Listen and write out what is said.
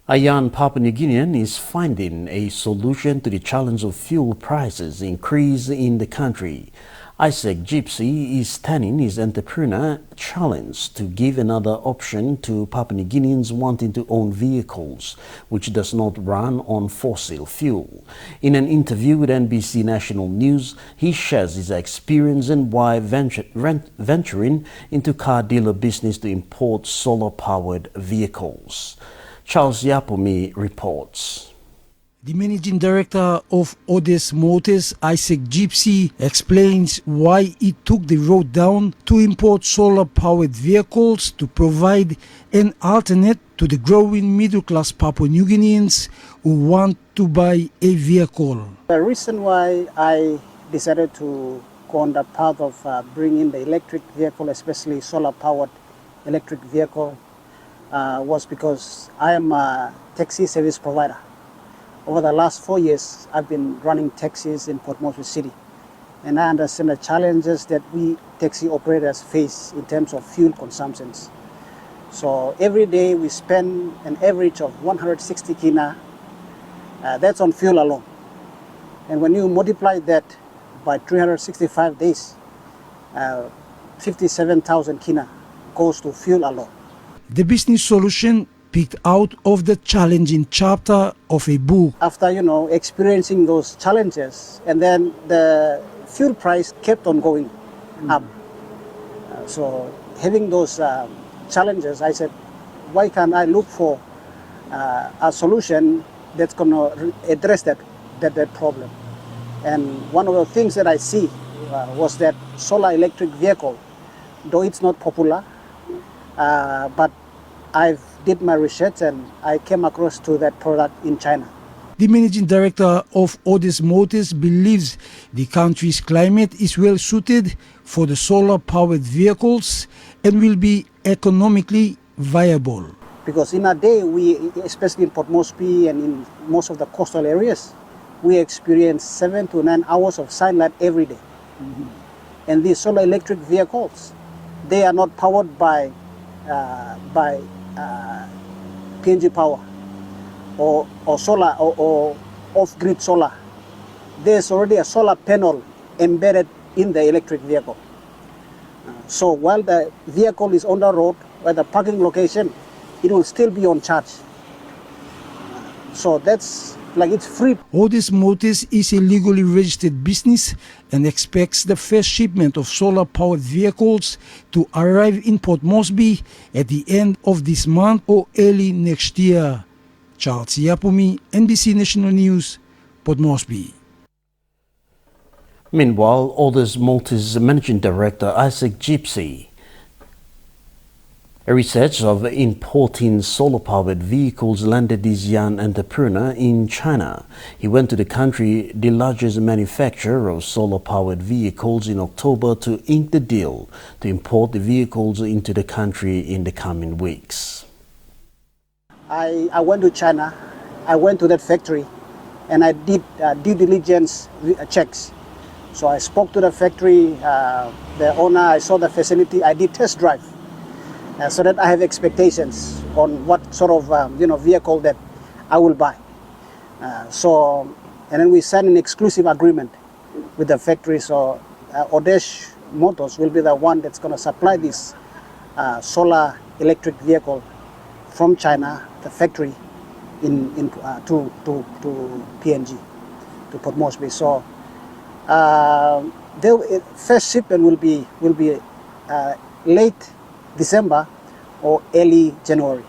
A young Papua New Guinean is finding a solution to the challenge of fuel prices increase in the country. Isaac Gypsy is turning his entrepreneur challenge to give another option to Papua New Guineans wanting to own vehicles which does not run on fossil fuel. In an interview with NBC National News, he shares his experience and why venturing into car dealer business to import solar-powered vehicles. Charles Yapumi reports. The managing director of Odes Motors, Isaac Gypsy, explains why he took the road down to import solar-powered vehicles to provide an alternate to the growing middle-class Papua New Guineans who want to buy a vehicle. The reason why I decided to go on the path of bringing the electric vehicle, especially solar-powered electric vehicle, was because I am a taxi service provider. Over the last 4 years, I've been running taxis in Port Moresby City, and I understand the challenges that we taxi operators face in terms of fuel consumptions. So every day we spend an average of 160 kina, that's on fuel alone. And when you multiply that by 365 days, 57,000 kina goes to fuel alone. The business solution picked out of the challenging chapter of a book. After, experiencing those challenges, and then the fuel price kept on going up. So having those challenges, I said, why can't I look for a solution that's going to address that problem? And one of the things that I see was that solar electric vehicle, though it's not popular, but I did my research and I came across to that product in China. The managing director of Odes Motors believes the country's climate is well suited for the solar-powered vehicles and will be economically viable. Because in a day, we, especially in Port Moresby and in most of the coastal areas, we experience 7 to 9 hours of sunlight every day. And these solar electric vehicles, they are not powered by PNG power or solar or off-grid solar. There's already a solar panel embedded in the electric vehicle. So while the vehicle is on the road, at the parking location, it will still be on charge. So that's like it's free. Odes Motors is a legally registered business and expects the first shipment of solar-powered vehicles to arrive in Port Moresby at the end of this month or early next year. Charles Yapumi, NBC National News, Port Moresby. Meanwhile, Odes Motors Managing Director Isaac Gypsy, a research of importing solar-powered vehicles landed this young entrepreneur in China. He went to the country, the largest manufacturer of solar-powered vehicles, in October to ink the deal to import the vehicles into the country in the coming weeks. I went to China, I went to that factory, and I did due diligence checks. So I spoke to the factory, the owner, I saw the facility, I did test drive. So that I have expectations on what sort of vehicle that I will buy. And then we signed an exclusive agreement with the factory. So Odes Motors will be the one that's going to supply this solar electric vehicle from China, the factory, to PNG, to Port Moresby. So the first shipment will be late December or early January.